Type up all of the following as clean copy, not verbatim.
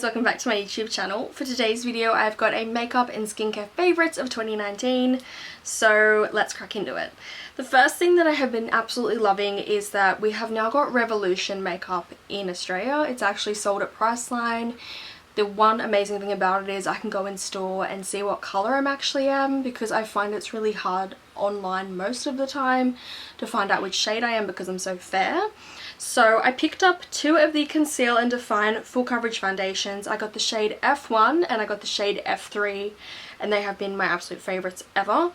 Welcome back to my YouTube channel. For today's video I've got a makeup and skincare favourites of 2019, so let's crack into it. The first thing that I have been absolutely loving is that we have now got Revolution makeup in Australia. It's actually sold at Priceline. The one amazing thing about it is I can go in store and see what colour I'm actually am, because I find it's really hard online most of the time to find out which shade I am because I'm so fair. So I picked up two of the Conceal and Define full coverage foundations. I got the shade F1 and I got the shade F3, and they have been my absolute favourites ever.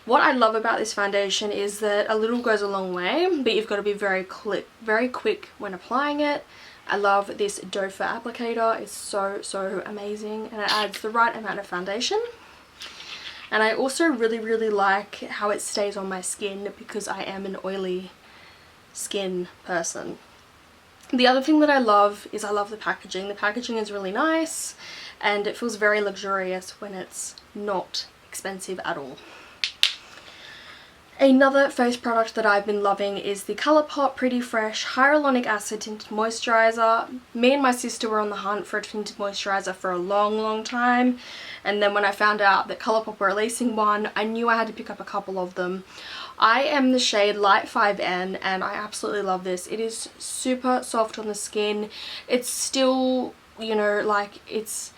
What I love about this foundation is that a little goes a long way, but you've got to be very quick when applying it. I love this doe foot applicator. It's so amazing, and it adds the right amount of foundation. And I also really like how it stays on my skin because I am an oily skin person. The other thing that I love is I love the packaging. The packaging is really nice and it feels very luxurious when it's not expensive at all. Another face product that I've been loving is the Colourpop Pretty Fresh Hyaluronic Acid Tinted Moisturiser. Me and my sister were on the hunt for a tinted moisturiser for a long time, and then when I found out that Colourpop were releasing one, I knew I had to pick up a couple of them. I am the shade Light 5N and I absolutely love this. It is super soft on the skin. It's still, you know, like it's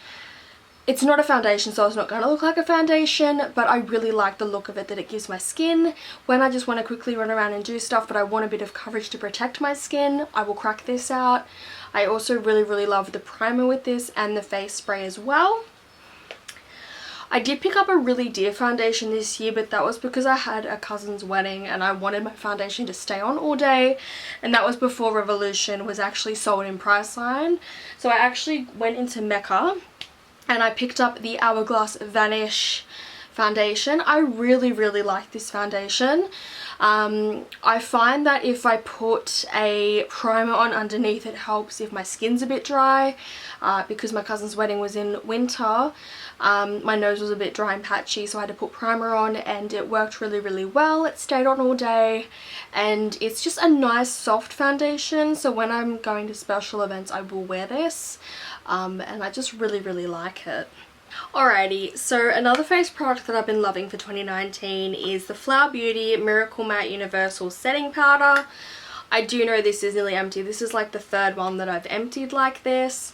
not a foundation, so it's not going to look like a foundation, but I really like the look of it that it gives my skin. When I just want to quickly run around and do stuff but I want a bit of coverage to protect my skin, I will crack this out. I also really love the primer with this and the face spray as well. I did pick up a really dear foundation this year, but that was because I had a cousin's wedding and I wanted my foundation to stay on all day, and that was before Revolution was actually sold in Priceline. So I actually went into Mecca and I picked up the Hourglass Vanish foundation. I really like this foundation. I find that if I put a primer on underneath, it helps if my skin's a bit dry. Because my cousin's wedding was in winter, my nose was a bit dry and patchy, so I had to put primer on, and it worked really well. It stayed on all day, and it's just a nice soft foundation, so when I'm going to special events I will wear this, and I just really like it. Alrighty, so another face product that I've been loving for 2019 is the Flower Beauty Miracle Matte Universal Setting Powder. I do know this is nearly empty. This is like the third one that I've emptied like this.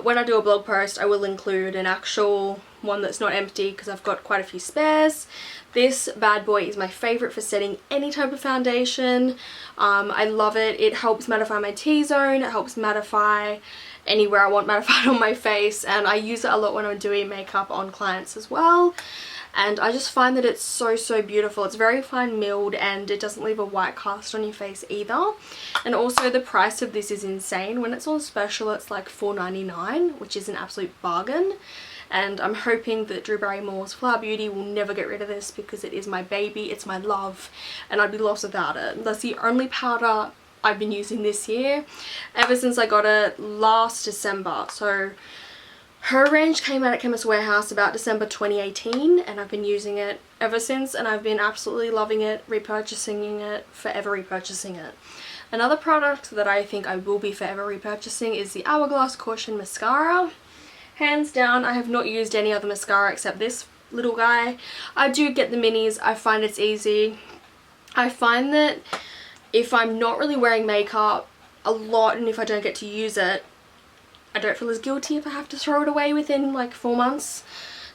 When I do a blog post I will include an actual one that's not empty because I've got quite a few spares. This bad boy is my favourite for setting any type of foundation. I love it. It helps mattify my T-zone, it helps mattify anywhere I want mattified on my face, and I use it a lot when I'm doing makeup on clients as well. And I just find that it's so beautiful. It's very fine milled and it doesn't leave a white cast on your face either. And also the price of this is insane. When it's on special it's like $4.99, which is an absolute bargain. And I'm hoping that Drew Barrymore's Flower Beauty will never get rid of this because it is my baby, it's my love, and I'd be lost without it. That's the only powder I've been using this year, ever since I got it last December. So her range came out at Chemist Warehouse about December 2018, and I've been using it ever since, and I've been absolutely loving it, repurchasing it, forever repurchasing it. Another product that I think I will be forever repurchasing is the Hourglass Caution Mascara. Hands down, I have not used any other mascara except this little guy. I do get the minis. I find it's easy. I find that if I'm not really wearing makeup a lot and if I don't get to use it, I don't feel as guilty if I have to throw it away within like 4 months.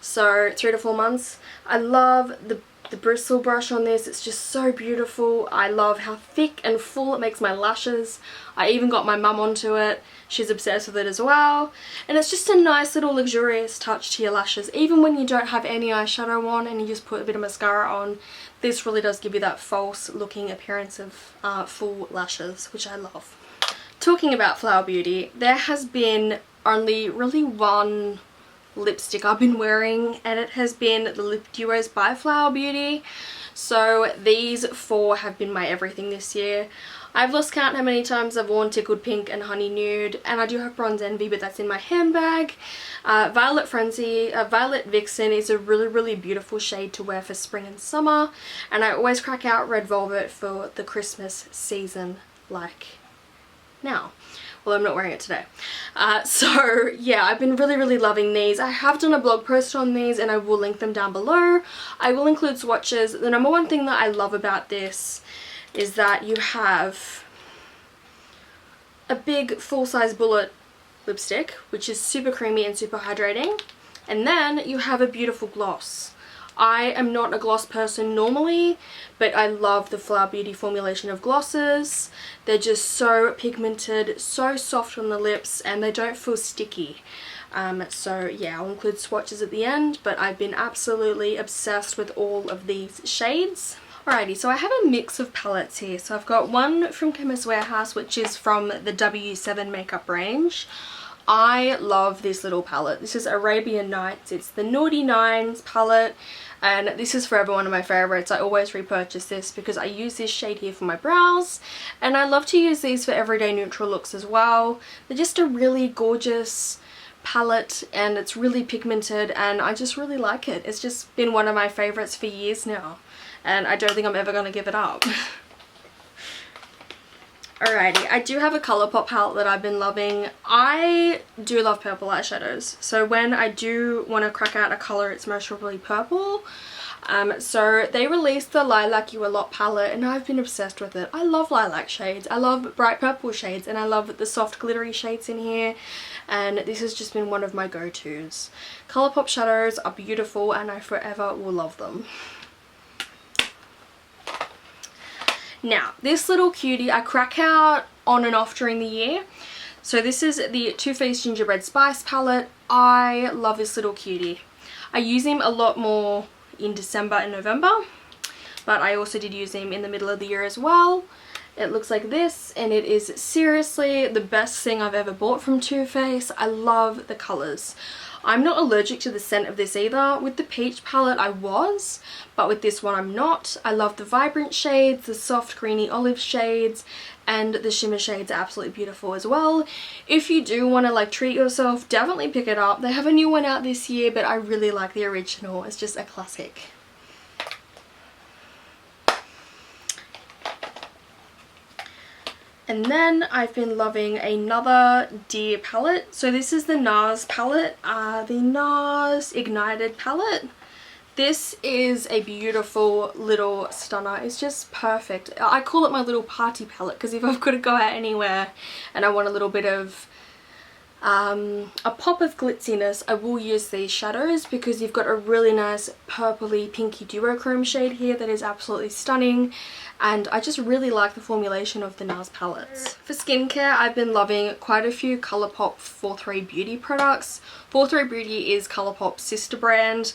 So 3 to 4 months. I love the bristle brush on this. It's just so beautiful. I love how thick and full it makes my lashes. I even got my mum onto it. She's obsessed with it as well. And it's just a nice little luxurious touch to your lashes. Even when you don't have any eyeshadow on and you just put a bit of mascara on, this really does give you that false looking appearance of full lashes, which I love. Talking about Flower Beauty, there has been only really one lipstick I've been wearing, and it has been the Lip Duos by Flower Beauty. So these four have been my everything this year. I've lost count how many times I've worn Tickled Pink and Honey Nude, and I do have Bronze Envy, but that's in my handbag. Violet Frenzy, Violet Vixen is a really beautiful shade to wear for spring and summer, and I always crack out Red Velvet for the Christmas season like now. Well, I'm not wearing it today. So yeah, I've been really loving these. I have done a blog post on these and I will link them down below. I will include swatches. The number one thing that I love about this is that you have a big full-size bullet lipstick, which is super creamy and super hydrating, and then you have a beautiful gloss. I am not a gloss person normally, but I love the Flower Beauty formulation of glosses. They're just so pigmented, so soft on the lips, and they don't feel sticky. So yeah, I'll include swatches at the end, but I've been absolutely obsessed with all of these shades. Alrighty, so I have a mix of palettes here. So I've got one from Chemist Warehouse, which is from the W7 makeup range. I love this little palette. This is Arabian Nights. It's the Naughty Nines palette, and this is forever one of my favorites. I always repurchase this because I use this shade here for my brows, and I love to use these for everyday neutral looks as well. They're just a really gorgeous palette, and it's really pigmented, and I just really like it. It's just been one of my favorites for years now, and I don't think I'm ever going to give it up. Alrighty, I do have a Colourpop palette that I've been loving. I do love purple eyeshadows, so when I do want to crack out a colour, it's most probably purple. So they released the Lilac You A Lot palette, and I've been obsessed with it. I love lilac shades, I love bright purple shades, and I love the soft glittery shades in here, and this has just been one of my go-tos. Colourpop shadows are beautiful, and I forever will love them. Now, this little cutie I crack out on and off during the year. So this is the Too Faced Gingerbread Spice palette. I love this little cutie. I use him a lot more in December and November, but I also did use him in the middle of the year as well. It looks like this, and it is seriously the best thing I've ever bought from Too Faced. I love the colours. I'm not allergic to the scent of this either. With the peach palette I was, but with this one I'm not. I love the vibrant shades, the soft greeny olive shades, and the shimmer shades are absolutely beautiful as well. If you do want to like treat yourself, definitely pick it up. They have a new one out this year, but I really like the original. It's just a classic. And then I've been loving another Dear palette. So this is the NARS palette, the NARS Ignited palette. This is a beautiful little stunner. It's just perfect. I call it my little party palette because if I've got to go out anywhere and I want a little bit of a pop of glitziness, I will use these shadows because you've got a really nice purpley pinky duochrome shade here that is absolutely stunning, and I just really like the formulation of the NARS palettes. For skincare, I've been loving quite a few Colourpop 4-3 Beauty products. 4-3 Beauty is Colourpop's sister brand.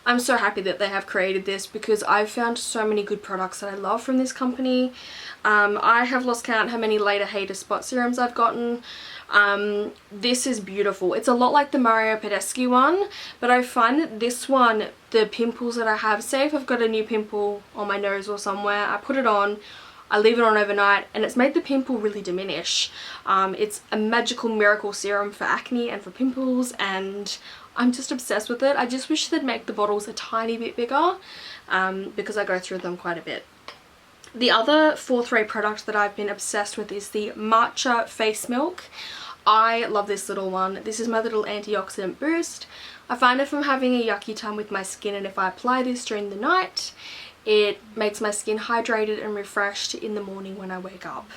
I'm so happy that they have created this because I've found so many good products that I love from this company. I have lost count how many Later Hater spot serums I've gotten. This is beautiful. It's a lot like the Mario Badescu one, but I find that this one, the pimples that I have, say if I've got a new pimple on my nose or somewhere, I put it on, I leave it on overnight, and it's made the pimple really diminish. It's a magical miracle serum for acne and for pimples, and I'm just obsessed with it. I just wish they'd make the bottles a tiny bit bigger because I go through them quite a bit. The other 4-3 product that I've been obsessed with is the Matcha Face Milk. I love this little one. This is my little antioxidant boost. I find if I'm having a yucky time with my skin and if I apply this during the night, it makes my skin hydrated and refreshed in the morning when I wake up.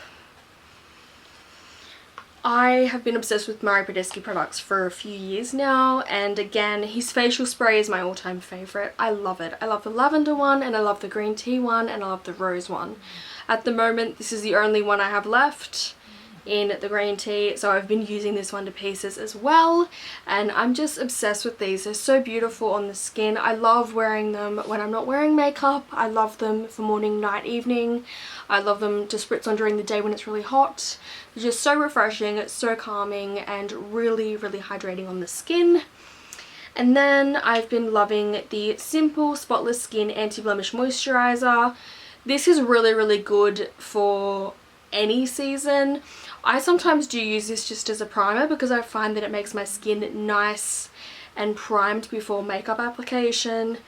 I have been obsessed with Mario Badescu products for a few years now, and again, his facial spray is my all-time favourite. I love it. I love the lavender one, and I love the green tea one, and I love the rose one. At the moment, this is the only one I have left in the green tea, so I've been using this one to pieces as well, and I'm just obsessed with these. They're so beautiful on the skin. I love wearing them when I'm not wearing makeup. I love them for morning, night, evening. I love them to spritz on during the day when it's really hot. They're just so refreshing, it's so calming, and really hydrating on the skin. And then I've been loving the Simple Spotless Skin Anti-Blemish Moisturizer. This is really good for any season. I sometimes do use this just as a primer because I find that it makes my skin nice and primed before makeup application.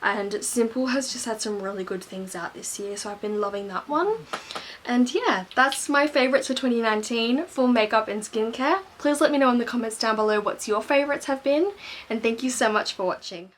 and Simple has just had some really good things out this year, so I've been loving that one. And yeah, that's my favourites for 2019 for makeup and skincare. Please let me know in the comments down below what your favourites have been, and thank you so much for watching.